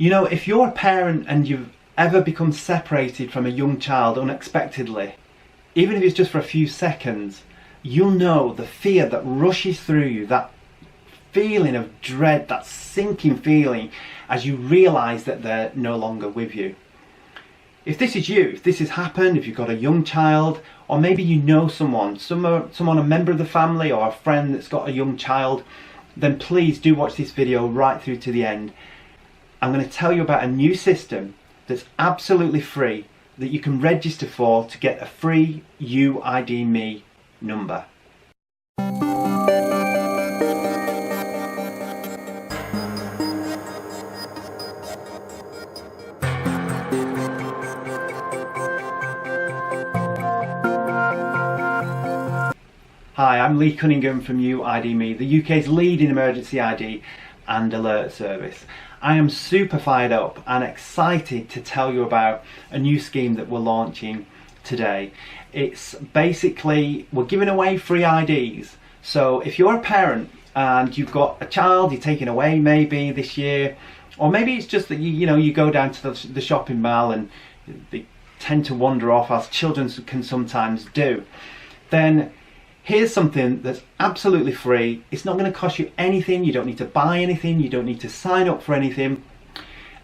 You know, if you're a parent and you've ever become separated from a young child unexpectedly, even if it's just for a few seconds, you'll know the fear that rushes through you, that feeling of dread, that sinking feeling as you realise that they're no longer with you. If this is you, if this has happened, if you've got a young child, or maybe you know someone, a member of the family or a friend that's got a young child, then please do watch this video right through to the end. I'm going to tell you about a new system that's absolutely free that you can register for to get a free UID Me number. Hi, I'm Cunningham from UID Me, the UK's leading emergency ID and alert service. I am super fired up and excited to tell you about a new scheme that we're launching today. It's basically, we're giving away free IDs. So if you're a parent and you've got a child you're taking away maybe this year, or maybe it's just that you go down to the shopping mall and they tend to wander off, as children can sometimes do, then here's something that's absolutely free. It's not going to cost you anything. You don't need to buy anything. You don't need to sign up for anything.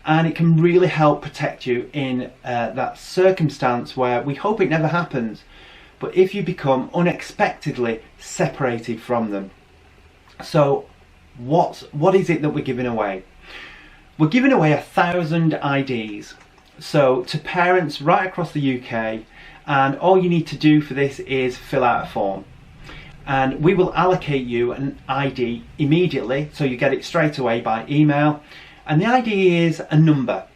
And it can really help protect you in that circumstance where we hope it never happens. But if you become unexpectedly separated from them. So what is it that we're giving away? We're giving away 1,000 IDs. So to parents right across the UK. And all you need to do for this is fill out a form. And we will allocate you an ID immediately, so you get it straight away by email. And the ID is a number,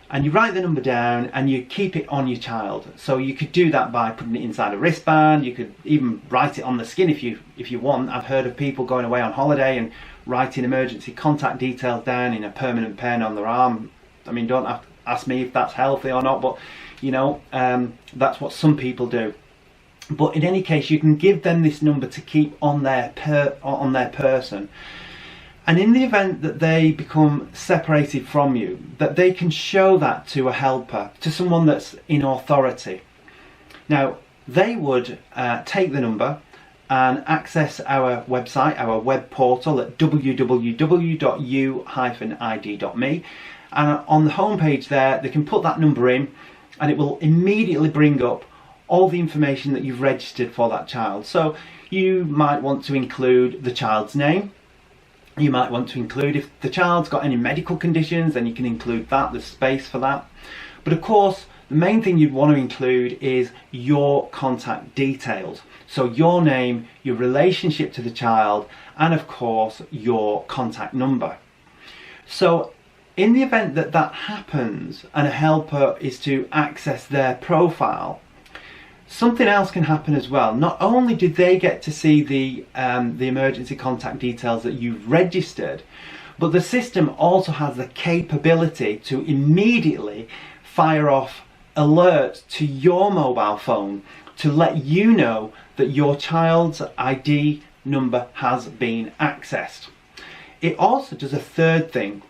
and you write the number down and you keep it on your child. So you could do that by putting it inside a wristband. You could even write it on the skin if you want. I've heard of people going away on holiday and writing emergency contact details down in a permanent pen on their arm. I mean, don't ask me if that's healthy or not, but that's what some people do. But in any case, you can give them this number to keep on their person. And in the event that they become separated from you, that they can show that to a helper, to someone that's in authority. Now, they would take the number and access our website, our web portal at www.u-id.me. And on the homepage there, they can put that number in and it will immediately bring up all the information that you've registered for that child. So you might want to include the child's name. You might want to include if the child's got any medical conditions, then you can include that, there's space for that. But of course, the main thing you'd want to include is your contact details. So your name, your relationship to the child, and of course, your contact number. So in the event that that happens and a helper is to access their profile, something else can happen as well. Not only do they get to see the emergency contact details that you've registered, but the system also has the capability to immediately fire off alerts to your mobile phone to let you know that your child's ID number has been accessed. It also does a third thing.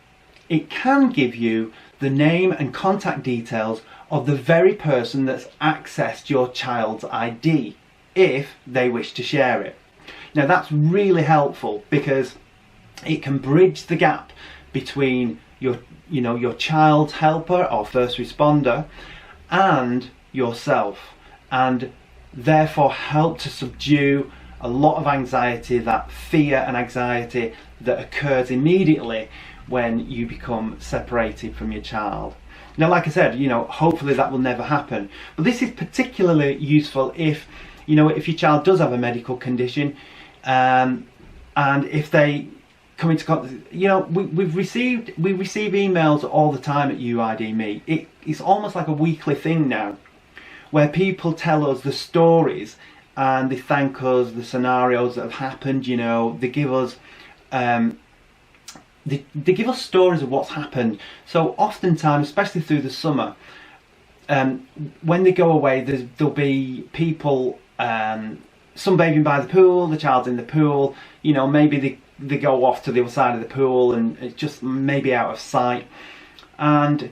It can give you the name and contact details of the very person that's accessed your child's ID if they wish to share it. Now that's really helpful because it can bridge the gap between your child's helper or first responder and yourself, and therefore help to subdue a lot of anxiety, that fear and anxiety that occurs immediately when you become separated from your child. Now, like I said, hopefully that will never happen. But this is particularly useful if your child does have a medical condition, and if they come into contact. We receive emails all the time at UID Me. It's almost like a weekly thing now, where people tell us the stories and they thank us, the scenarios that have happened. They give us. They give us stories of what's happened. So oftentimes, especially through the summer, when they go away, there'll be people sunbathing by the pool, the child's in the pool, maybe they go off to the other side of the pool and it's just maybe out of sight. and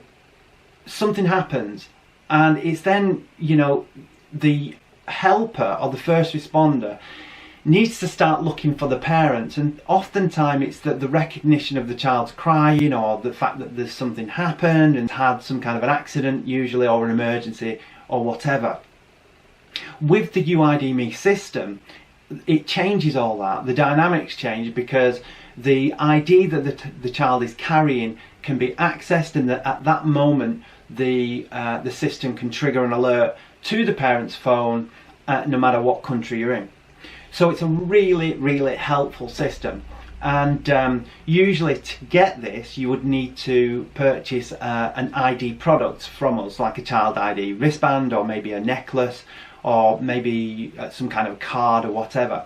something happens, and it's then, you know, the helper or the first responder needs to start looking for the parents, and oftentimes it's that the recognition of the child's crying, or the fact that there's something happened and had some kind of an accident usually, or an emergency or whatever. With the UID-Me system, it changes all that. The dynamics change because the ID that the child is carrying can be accessed, and at that moment the system can trigger an alert to the parent's phone, no matter what country you're in. So it's a really, really helpful system, and usually to get this you would need to purchase an ID product from us, like a child ID wristband, or maybe a necklace, or maybe some kind of card or whatever.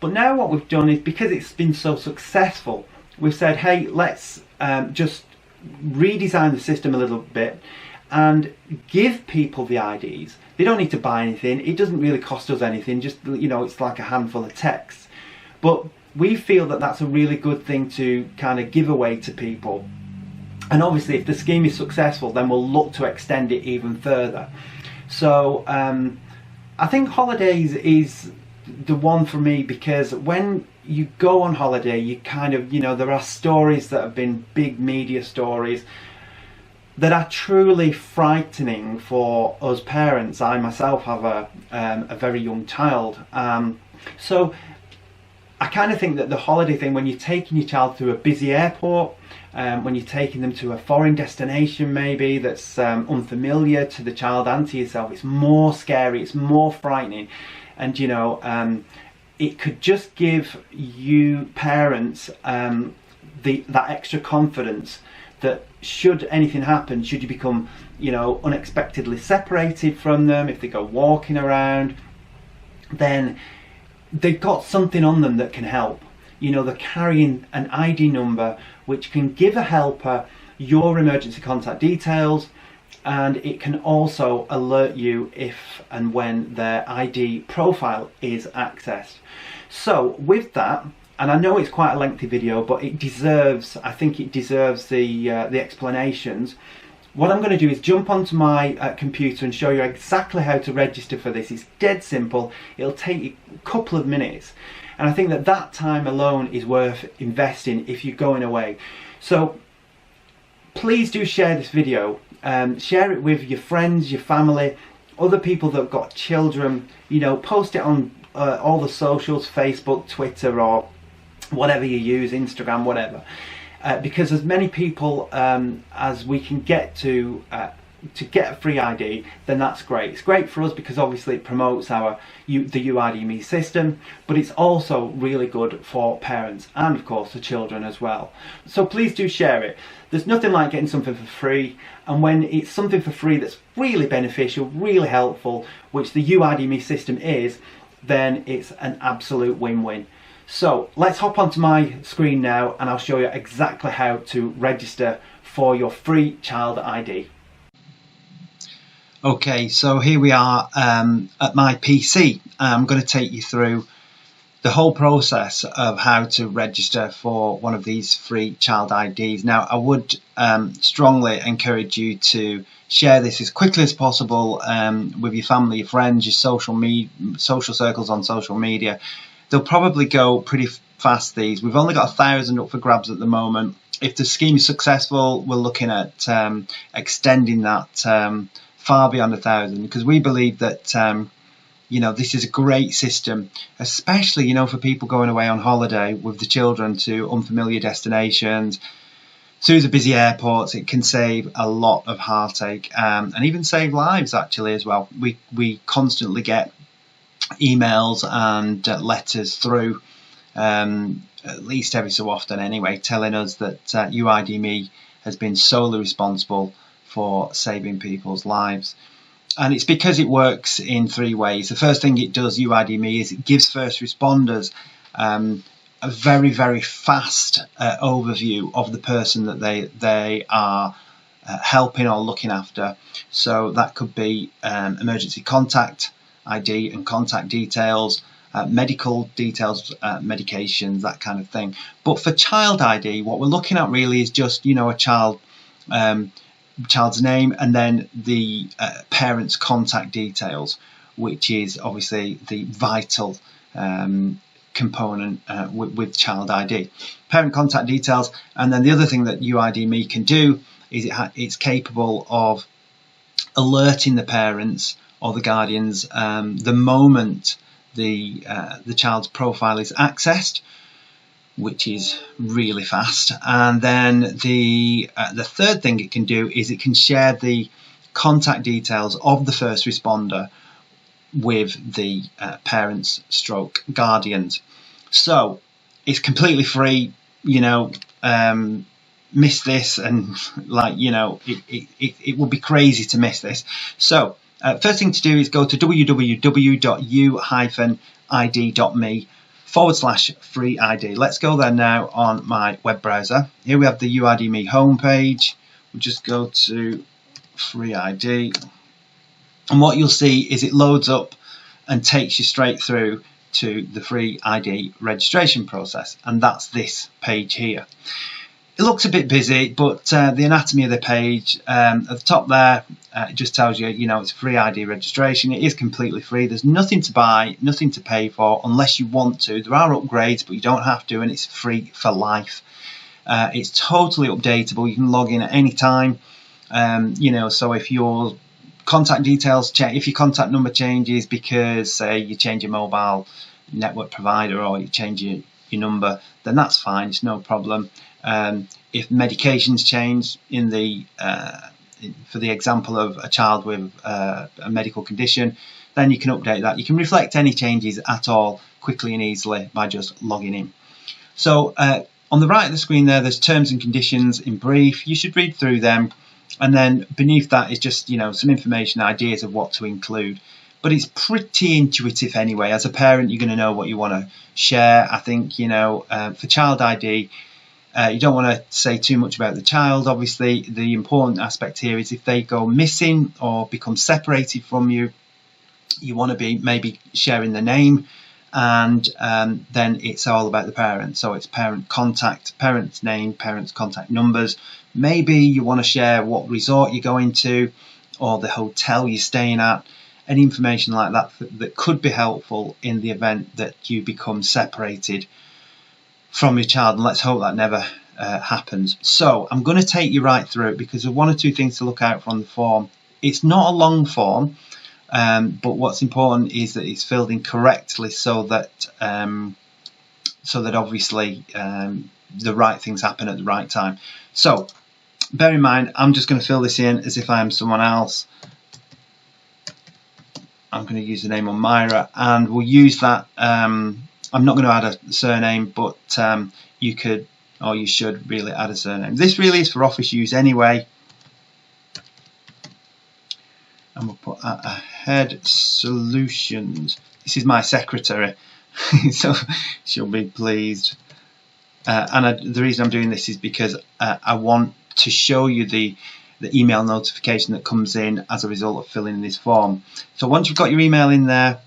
But now what we've done is, because it's been so successful, we've said, hey, let's just redesign the system a little bit and give people the IDs. They don't need to buy anything. It doesn't really cost us anything. Just, you know, it's like a handful of texts. But we feel that that's a really good thing to kind of give away to people. And obviously, if the scheme is successful, then we'll look to extend it even further. So I think holidays is the one for me, because when you go on holiday, you kind of, you know, there are stories that have been big media stories that are truly frightening for us parents. I myself have a very young child, so I kind of think that the holiday thing, when you're taking your child through a busy airport, when you're taking them to a foreign destination maybe that's unfamiliar to the child and to yourself, it's more scary, it's more frightening. And you know, it could just give you parents that extra confidence that should anything happen, should you become, you know, unexpectedly separated from them, if they go walking around, then they've got something on them that can help. You know, they're carrying an ID number which can give a helper your emergency contact details, and it can also alert you if and when their ID profile is accessed. So with that, and I know it's quite a lengthy video, but it deserves, I think it deserves the explanations. What I'm going to do is jump onto my computer and show you exactly how to register for this. It's dead simple. It'll take you a couple of minutes, and I think that that time alone is worth investing if you're going away. So please do share this video. Share it with your friends, your family, other people that have got children. You know, post it on all the socials, Facebook, Twitter, or whatever you use, Instagram, whatever, because as many people as we can get to get a free ID, then that's great. It's great for us because obviously it promotes the UID-Me system, but it's also really good for parents and of course the children as well. So please do share it. There's nothing like getting something for free, and when it's something for free that's really beneficial, really helpful, which the UID-Me system is, then it's an absolute win-win. So let's hop onto my screen now and I'll show you exactly how to register for your free child ID. Okay, so here we are at my PC. I'm going to take you through the whole process of how to register for one of these free child IDs. Now, I would strongly encourage you to share this as quickly as possible with your family, your friends, your social circles on social media. They'll probably go pretty fast, these. We've only got 1,000 up for grabs at the moment. If the scheme is successful, we're looking at extending that far beyond 1,000, because we believe that you know, this is a great system, especially, you know, for people going away on holiday with the children to unfamiliar destinations, through the busy airports. It can save a lot of heartache and even save lives actually as well. We constantly get emails and letters through, at least every so often anyway, telling us that UID-Me has been solely responsible for saving people's lives. And it's because it works in three ways. The first thing it does, UID-Me, is it gives first responders a very, very fast overview of the person that they are helping or looking after. So that could be emergency contact ID and contact details, medical details, medications, that kind of thing. But for child ID, what we're looking at really is just, you know, a child child's name, and then the parent's contact details, which is obviously the vital component with child ID. Parent contact details, and then the other thing that UID-me can do is it's capable of alerting the parents or the guardians the moment the child's profile is accessed, which is really fast. And then the third thing it can do is it can share the contact details of the first responder with the parents stroke guardians. So it's completely free, you know. Miss this, and like, you know, it would be crazy to miss this. So first thing to do is go to www.u-id.me/free ID. Let's go there now on my web browser. Here we have the UID-me homepage. We'll just go to free ID, and what you'll see is it loads up and takes you straight through to the free ID registration process, and that's this page here. It looks a bit busy, but the anatomy of the page at the top there, it just tells you, you know, it's free ID registration. It is completely free. There's nothing to buy, nothing to pay for unless you want to. There are upgrades, but you don't have to, and it's free for life. It's totally updatable. You can log in at any time. You know, so if your contact details change, if your contact number changes because, say, you change your mobile network provider or you change your number, then that's fine. It's no problem. If medications change in the for the example of a child with a medical condition, then you can update that. You can reflect any changes at all quickly and easily by just logging in. So on the right of the screen there's terms and conditions in brief. You should read through them, and then beneath that is just, you know, some information, ideas of what to include. But it's pretty intuitive anyway. As a parent, you're going to know what you want to share. I think, you know, for child ID, you don't want to say too much about the child. Obviously, the important aspect here is if they go missing or become separated from you, you want to be maybe sharing the name, and then it's all about the parent. So it's parent contact, parent's name, parent's contact numbers. Maybe you want to share what resort you're going to or the hotel you're staying at. Any information like that that could be helpful in the event that you become separated from your child, and let's hope that never happens. So I'm going to take you right through it because there are one or two things to look out for on the form. It's not a long form, but what's important is that it's filled in correctly so that obviously the right things happen at the right time. So bear in mind, I'm just going to fill this in as if I am someone else. I'm going to use the name on Myra, and we'll use that. I'm not going to add a surname, but you could, or you should really add a surname. This really is for office use anyway. And we'll put Head Solutions. This is my secretary, so she'll be pleased. The reason I'm doing this is because I want to show you the email notification that comes in as a result of filling in this form. So once you've got your email in there,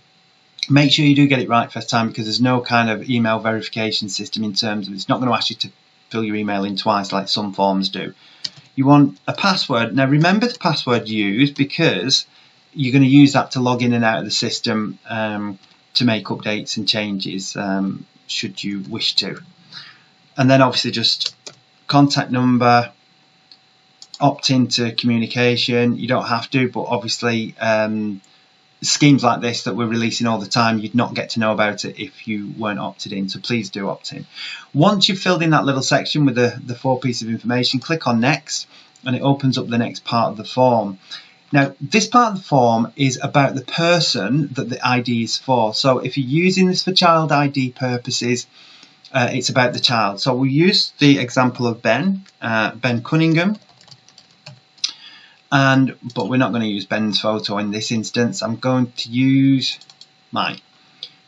make sure you do get it right first time, because there's no kind of email verification system in terms of, it's not going to ask you to fill your email in twice like some forms do. You want a password. Now remember the password used, because you're going to use that to log in and out of the system to make updates and changes should you wish to. And then obviously just contact number, opt into communication. You don't have to, but obviously schemes like this that we're releasing all the time, you'd not get to know about it if you weren't opted in, so please do opt in. Once you've filled in that little section with the 4 pieces of information, click on next, and it opens up the next part of the form. Now this part of the form is about the person that the ID is for. So if you're using this for child ID purposes, it's about the child. So we'll use the example of Ben Cunningham. But we're not going to use Ben's photo in this instance. I'm going to use mine.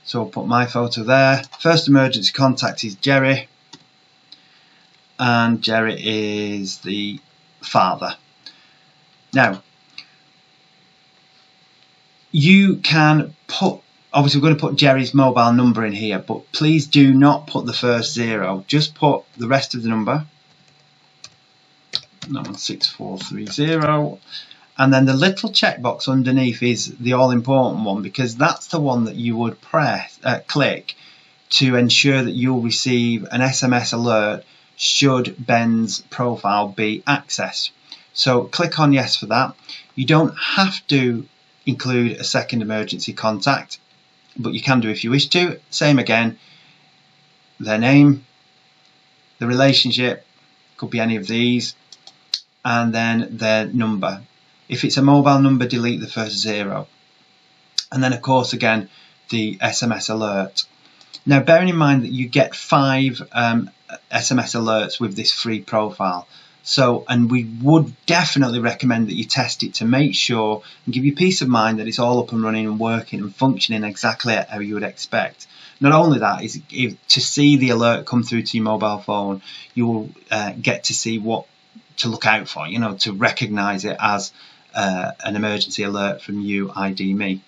So I'll put my photo there. First emergency contact is Jerry, and Jerry is the father. Now you can put, obviously we're going to put Jerry's mobile number in here, but please do not put the first 0. Just put the rest of the number, no, 6430. And then the little checkbox underneath is the all-important one, because that's the one that you would click to ensure that you'll receive an SMS alert should Ben's profile be accessed. So click on yes for that. You don't have to include a second emergency contact, but you can do if you wish to. Same again, their name, the relationship, could be any of these, and then their number. If it's a mobile number, delete the first 0. And then, of course, again, the SMS alert. Now, bearing in mind that you get 5 SMS alerts with this free profile. So, and we would definitely recommend that you test it to make sure and give you peace of mind that it's all up and running and working and functioning exactly how you would expect. Not only that, is to see the alert come through to your mobile phone, you will get to see what to look out for, you know, to recognise it as an emergency alert from you, ID me.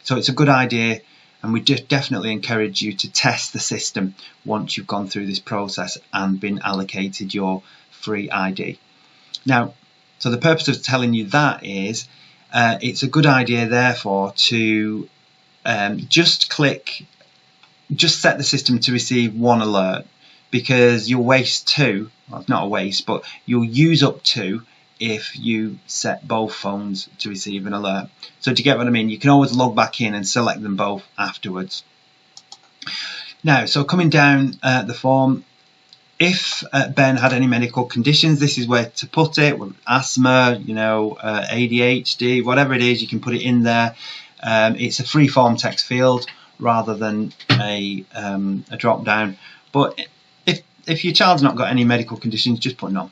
So it's a good idea, and we definitely encourage you to test the system once you've gone through this process and been allocated your free ID. Now, so the purpose of telling you that is it's a good idea therefore to just set the system to receive 1 alert, because you'll waste 2, well, it's not a waste, but you'll use up 2 if you set both phones to receive an alert. So do you get what I mean? You can always log back in and select them both afterwards. Now, so coming down the form, if Ben had any medical conditions, this is where to put it. Asthma, you know, ADHD, whatever it is, you can put it in there. It's a free form text field rather than a drop down. But if your child's not got any medical conditions, just put none.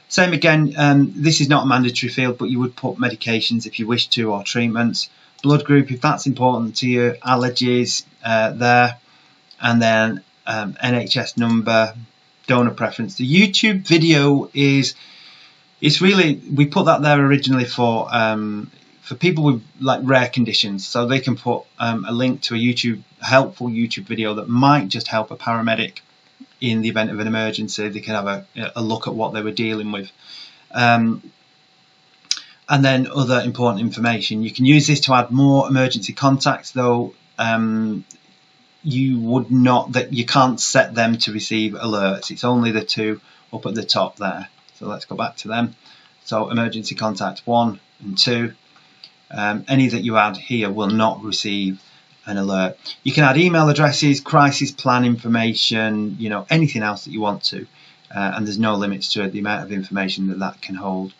Same again, this is not a mandatory field, but you would put medications if you wish to, or treatments. Blood group, if that's important to you. Allergies there. And then NHS number, donor preference. The YouTube video it's really, we put that there originally for people with like rare conditions, so they can put a link to a helpful YouTube video that might just help a paramedic in the event of an emergency. They can have a look at what they were dealing with. And then other important information. You can use this to add more emergency contacts, though you can't set them to receive alerts. It's only the 2 up at the top there. So let's go back to them. So emergency contacts 1 and 2. Any that you add here will not receive an alert. You can add email addresses, crisis plan information, you know, anything else that you want to, and there's no limits to the amount of information that can hold.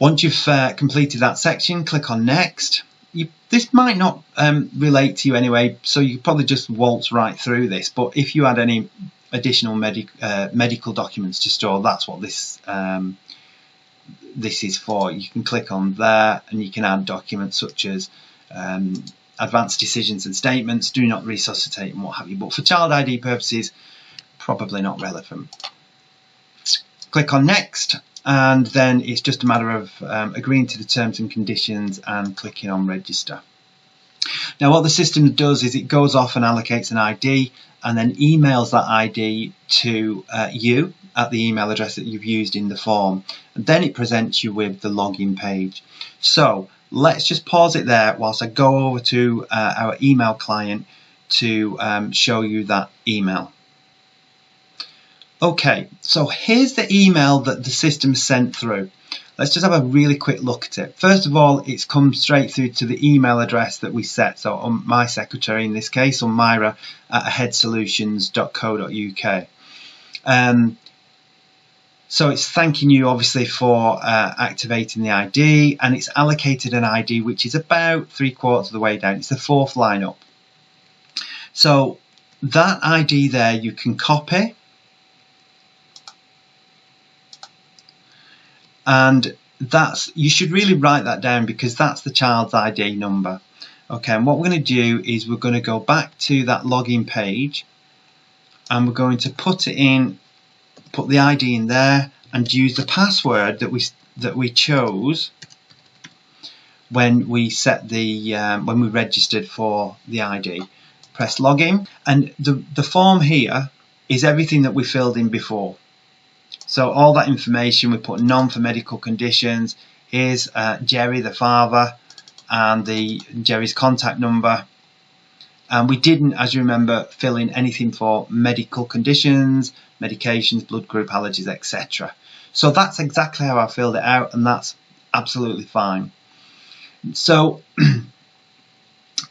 Once you've completed that section, click on next. This might not relate to you anyway, so you probably just waltz right through this, but if you had any additional medical documents to store, that's what this is for. You can click on there and you can add documents such as advanced decisions and statements, do not resuscitate and what have you, but for child ID purposes probably not relevant. Click on next, and then it's just a matter of agreeing to the terms and conditions and clicking on register. Now what the system does is it goes off and allocates an ID and then emails that ID to you at the email address that you've used in the form, and then it presents you with the login page. So let's just pause it there whilst I go over to our email client to show you that email. Okay, so here's the email that the system sent through. Let's just have a really quick look at it. First of all, it's come straight through to the email address that we set. So on my secretary in this case, on Myra at aheadsolutions.co.uk. So it's thanking you obviously for activating the ID, and it's allocated an ID which is about 3/4 of the way down. It's the 4th line up. So that ID there you can copy, and you should really write that down because that's the child's ID number. Okay, and what we're going to do is we're going to go back to that login page and we're going to put the ID in there and use the password that we chose when we set when we registered for the ID. Press login, and the form here is everything that we filled in before. So all that information, we put none for medical conditions. Here's Jerry, the father, and Jerry's contact number. And we didn't, as you remember, fill in anything for medical conditions, medications, blood group, allergies, etc. So that's exactly how I filled it out, and that's absolutely fine. So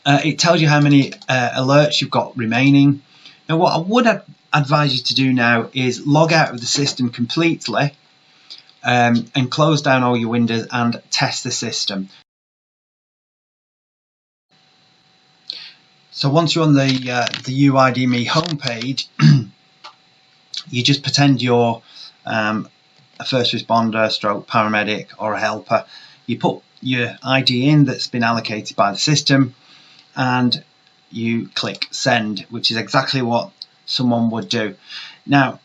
it tells you how many alerts you've got remaining. Now what I would advise you to do now is log out of the system completely and close down all your windows and test the system. So once you're on the UID.me homepage, you just pretend you're a first responder, stroke paramedic, or a helper. You put your ID in that's been allocated by the system, and you click send, which is exactly what someone would do. Now,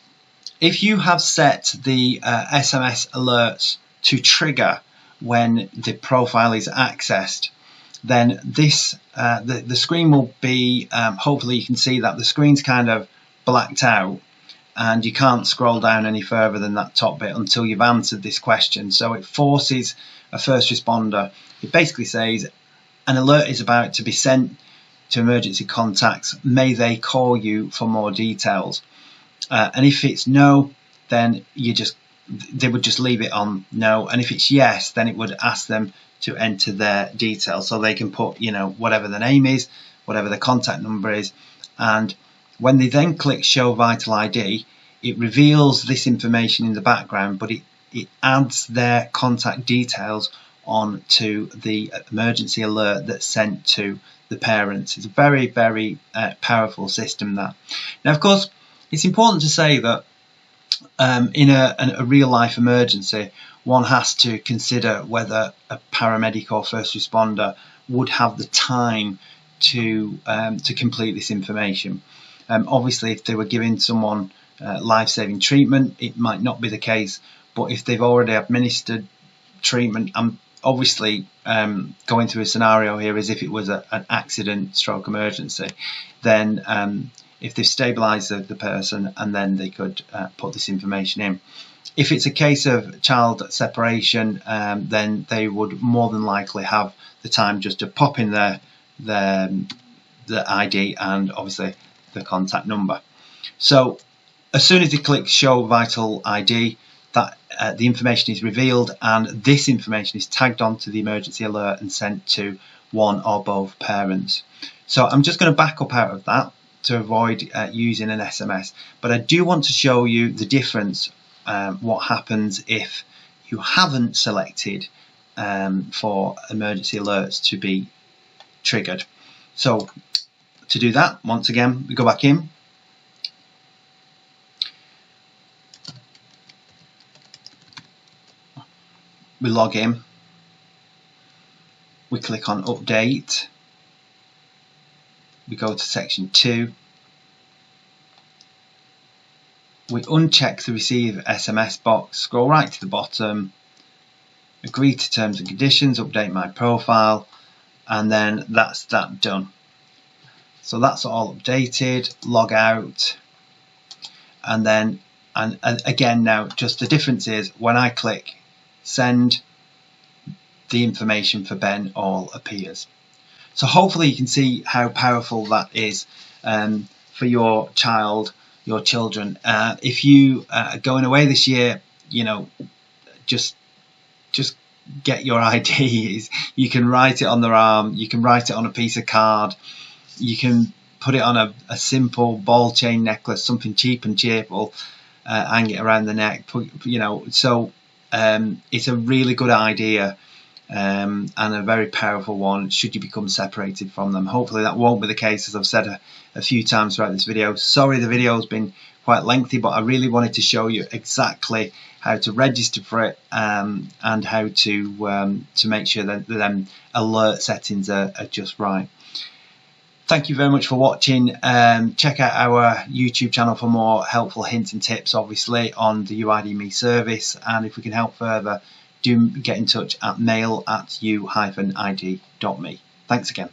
if you have set the SMS alerts to trigger when the profile is accessed, then this the screen will be, hopefully you can see that the screen's kind of blacked out and you can't scroll down any further than that top bit until you've answered this question. So it forces a first responder. It basically says an alert is about to be sent to emergency contacts. May they call you for more details? And if it's no, then they would just leave it on no. And if it's yes, then it would ask them to enter their details, so they can put, you know, whatever the name is, whatever the contact number is. And when they then click show vital ID, it reveals this information in the background, but it adds their contact details onto the emergency alert that's sent to the parents. It's a very, very powerful system, that. Now, of course, it's important to say that in a real life emergency, one has to consider whether a paramedic or first responder would have the time to complete this information. Obviously, if they were giving someone life-saving treatment, it might not be the case. But if they've already administered treatment, I'm obviously going through a scenario here as if it was an accident stroke emergency, then if they've stabilised the person, and then they could put this information in. If it's a case of child separation, then they would more than likely have the time just to pop in the ID and obviously the contact number. So as soon as they click show vital ID, that the information is revealed, and this information is tagged onto the emergency alert and sent to one or both parents. So I'm just going to back up out of that to avoid using an SMS, but I do want to show you the difference, what happens if you haven't selected for emergency alerts to be triggered. So to do that, once again, we go back in. We log in. We click on update. We go to section 2. We uncheck the receive SMS box, scroll right to the bottom, agree to terms and conditions, update my profile, and then that's that done. So that's all updated. Log out, and then and again, now just the difference is when I click send, the information for Ben all appears. So hopefully you can see how powerful that is for your child, your children. If you are going away this year, you know, just get your IDs. You can write it on their arm, you can write it on a piece of card, you can put it on a simple ball chain necklace, something cheap and cheerful, hang it around the neck, you know. So it's a really good idea and a very powerful one should you become separated from them. Hopefully that won't be the case, as I've said a few times throughout this video. Sorry the video has been quite lengthy, but I really wanted to show you exactly how to register for it and how to make sure that the alert settings are just right. Thank you very much for watching. Check out our YouTube channel for more helpful hints and tips, obviously, on the UID.me service. And if we can help further, do get in touch at mail@u-id.me. Thanks again.